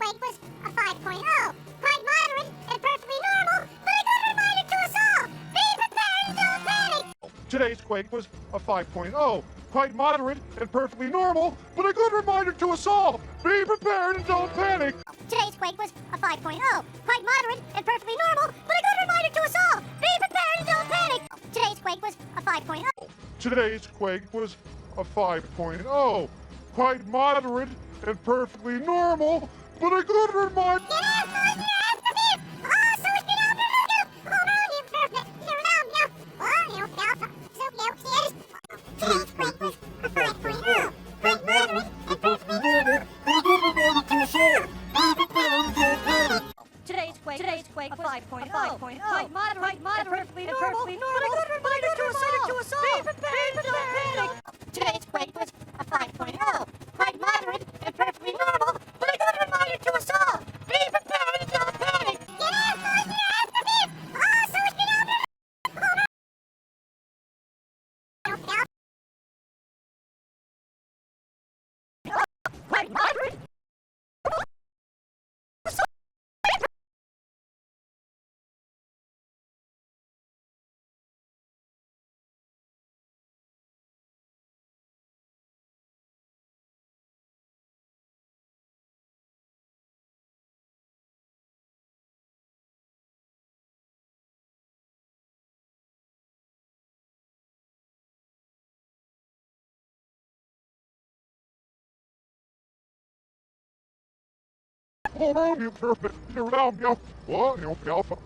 quake was a 5.0. Quite moderate and perfectly normal, but a good reminder to us all. Be prepared and don't panic. Today's quake was a 5.0. Quite moderate and perfectly normal, but a good reminder to us all. Be prepared and don't panic. Today's quake was a 5.0. Quite moderate and perfectly normal, but a good reminder to us all. Be prepared and don't panic. Today's quake was a 5.0. Today's quake was a 5.0. Quite moderate and perfectly normal, but a good reminder. Get out, boys! You're after me! Oh, so it's been over now! Oh, no, you're perfect! You're now! Oh, you're alpha! So, kids! Today's quake was a 5.0. Quite moderate and perfectly normal, but a good reminder to us all. Be prepared and don't panic. Today's quake was a 5.0. Quite moderate and perfectly normal, but a good reminder to us all. Be prepared and don't panic. Today's quake was a 5.0. Quite moderate and perfectly normal, but a good reminder to us all. Be prepared and don't panic. Get out, boys! You're after me! Oh, so it's been over now! Oh, no! Quite moderate. Oh, no, you're perfect. You're now, alpha.